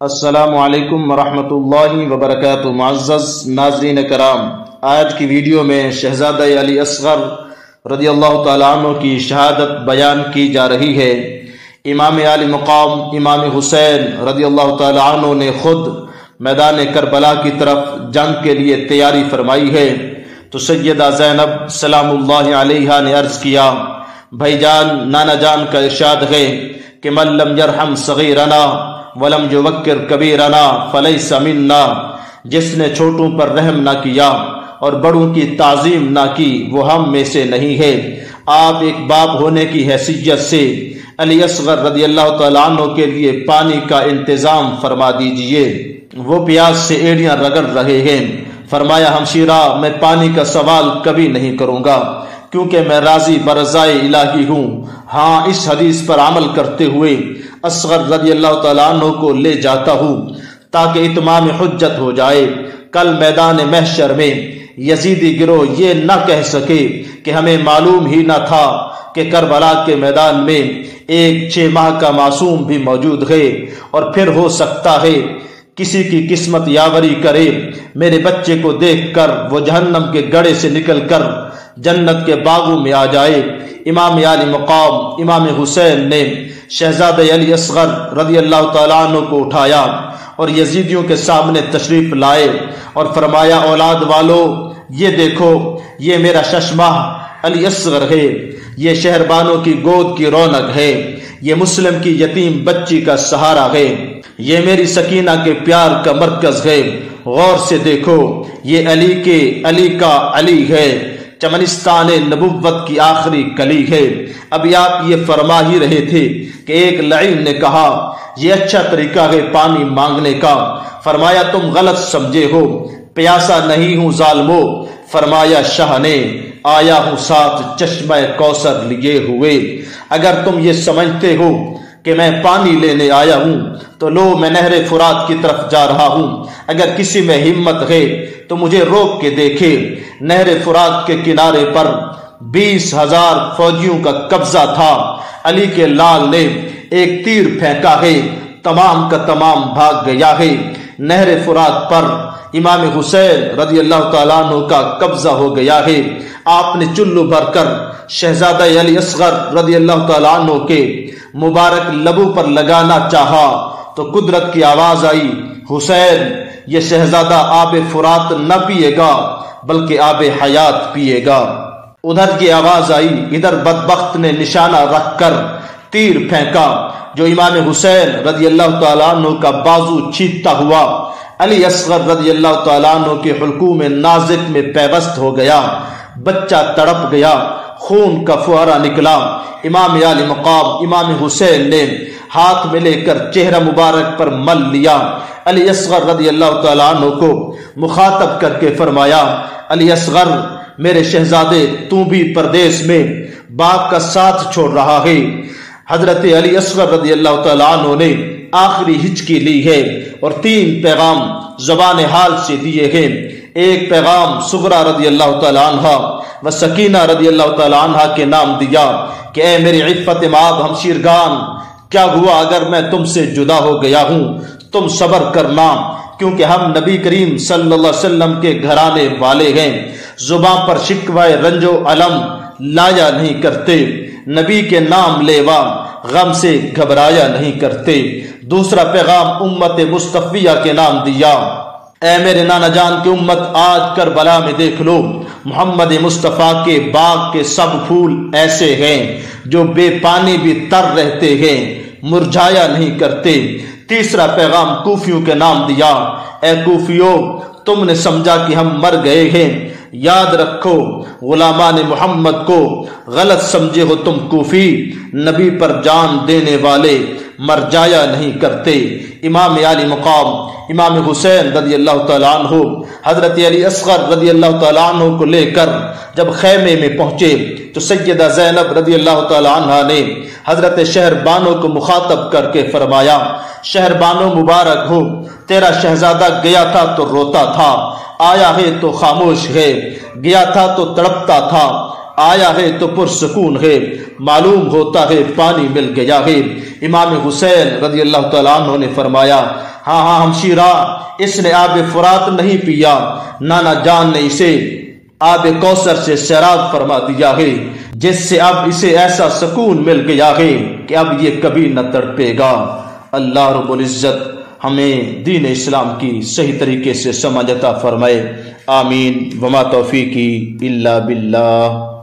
السلام علیکم ورحمۃ اللہ وبرکاتہ۔ معزز ناظرین کرام، آج کی ویڈیو میں شہزادہ علی اصغر رضی اللہ تعالیٰ عنہ کی شہادت بیان کی جا رہی ہے۔ امام عالی مقام امام حسین رضی اللہ تعالیٰ عنہ نے خود میدان کربلا کی طرف جنگ کے لیے تیاری فرمائی ہے، تو سیدہ زینب سلام اللہ علیہا نے عرض کیا، بھائی جان نانا جان کا ارشاد ہے کہ من لم یرحم صغیرنا ولم یوقر کبیرنا فلیس منا، جس نے چھوٹوں پر رحم نہ کیا اور بڑوں کی تعظیم نہ کی وہ ہم میں سے نہیں ہے۔ آپ ایک باپ ہونے کی حیثیت سے علی اصغر رضی اللہ تعالیٰ عنہ کے لیے پانی کا انتظام فرما دیجئے۔ وہ پیاس سے ایڑیاں رگڑ رہے ہیں۔ فرمایا، ہمشیرہ میں پانی کا سوال کبھی نہیں کروں گا کیونکہ میں راضی برضائے الہی ہوں۔ ہاں، اس حدیث پر عمل کرتے ہوئے اصغر رضی اللہ تعالیٰ عنہ کو لے جاتا ہوں تاکہ اتمام حجت ہو جائے۔ کل میدان محشر میں یزیدی گروہ یہ نہ کہہ سکے کہ ہمیں معلوم ہی نہ تھا کہ کربلا کے میدان میں ایک 6 ماہ کا معصوم بھی موجود ہے، اور پھر ہو سکتا ہے کسی کی قسمت یاوری کرے، میرے بچے کو دیکھ کر وہ جہنم کے گڑھے سے نکل کر جنت کے باغوں میں آ جائے۔ امام عالی مقام امام حسین نے شہزادہ علی اصغر رضی اللہ تعالیٰ عنہ کو اٹھایا اور یزیدیوں کے سامنے تشریف لائے اور فرمایا، اولاد والو یہ دیکھو، یہ میرا ششماہ علی اصغر ہے، یہ شہربانوں کی گود کی رونق ہے، یہ مسلم کی یتیم بچی کا سہارا ہے، یہ میری سکینہ کے پیار کا مرکز ہے۔ غور سے دیکھو، یہ علی کا علی ہے، چمنستان نبوت کی آخری کلی ہے۔ ابھی آپ یہ فرما ہی رہے تھے کہ ایک لعین نے کہا یہ اچھا طریقہ ہے پانی مانگنے کا۔ فرمایا تم غلط سمجھے ہو، پیاسا نہیں ہوں ظالمو۔ فرمایا شاہ نے آیا ہوں ساتھ چشمہ کوثر لیے ہوئے۔ اگر تم یہ سمجھتے ہو کہ میں پانی لینے آیا ہوں تو لو میں نہر فرات کی طرف جا رہا ہوں۔ اگر کسی میں ہمت ہے تو مجھے روک کے دیکھے۔ نہر فرات کے کنارے پر 20,000 فوجیوں کا قبضہ تھا۔ علی کے لال نے ایک تیر پھینکا ہے، تمام کا تمام بھاگ گیا ہے۔ نہر فرات پر امام حسین رضی اللہ تعالیٰ عنہ کا قبضہ ہو گیا ہے۔ آپ نے چلو بھر کر شہزادہ علی اصغر رضی اللہ تعالیٰ عنہ کے مبارک لبوں پر لگانا چاہا تو قدرت کی آواز آئی، حسین یہ شہزادہ آب فرات نہ پیے گا بلکہ آب حیات پیے گا۔ ادھر کی آواز آئی، ادھر بدبخت نے نشانہ رکھ کر تیر پھینکا جو امام حسین رضی اللہ تعالیٰ عنہ کا بازو چھیدتا ہوا علی اصغر رضی اللہ تعالیٰ عنہ کے حلقوم نازک میں پیوست ہو گیا۔ بچہ تڑپ گیا، خون کا فوارہ نکلا۔ امام عالی مقام امام حسین نے ہاتھ میں لے کر چہرہ مبارک پر مل لیا۔ علی اصغر رضی اللہ تعالیٰ عنہ کو مخاطب کر کے فرمایا، علی اصغر میرے شہزادے تو بھی پردیس میں باپ کا ساتھ چھوڑ رہا ہے۔ حضرت علی اصغر رضی اللہ تعالیٰ عنہ نے آخری ہچکی لی ہے اور 3 پیغام زبان حال سے دیے ہیں۔ ایک پیغام صغرا رضی اللہ تعالیٰ عنہ و سکینہ رضی اللہ تعالیٰ عنہ کے نام دیا کہ اے میری عفت مآب ہمشیرگان، کیا ہوا اگر میں تم سے جدا ہو گیا ہوں؟ تم صبر کرنا کیونکہ ہم نبی کریم صلی اللہ علیہ وسلم کے گھرانے والے ہیں۔ زباں پر شکوائے رنج و علم لایا نہیں کرتے، نبی کے نام لیوا غم سے گھبرایا نہیں کرتے۔ دوسرا پیغام امت مصطفیہ کے نام دیا، اے میرے نانا جان کی امت، آج کربلا میں دیکھ لو محمد مصطفیٰ کے باغ کے سب پھول ایسے ہیں جو بے پانی بھی تر رہتے ہیں، مرجھایا نہیں کرتے۔ تیسرا پیغام کوفیوں کے نام دیا، اے کوفیوں تم نے سمجھا کہ ہم مر گئے ہیں، یاد رکھو غلامان محمد کو غلط سمجھے ہو تم کوفی، نبی پر جان دینے والے مر جایا نہیں کرتے۔ امام عالی مقام امام حسین رضی اللہ تعالیٰ عنہ حضرت علی اصغر رضی اللہ تعالیٰ عنہ کو لے کر جب خیمے میں پہنچے تو سیدہ زینب رضی اللہ تعالیٰ عنہ نے حضرت شہربانو کو مخاطب کر کے فرمایا، شہربانو مبارک ہو، تیرا شہزادہ گیا تھا تو روتا تھا، آیا ہے تو خاموش ہے، گیا تھا تو تڑپتا تھا، آیا ہے تو پرسکون ہے، معلوم ہوتا ہے پانی مل گیا ہے۔ امام حسین رضی اللہ تعالیٰ عنہ نے فرمایا ہاں ہاں ہمشیرہ، اس نے آب فرات نہیں پیا، نانا جان نے اسے آب کوثر سے سیراب فرما دیا ہے، جس سے اب اسے ایسا سکون مل گیا ہے کہ اب یہ کبھی نہ تڑپے گا۔ اللہ رب العزت ہمیں دین اسلام کی صحیح طریقے سے سمجھ عطا فرمائے، آمین۔ وما توفیقی الا باللہ۔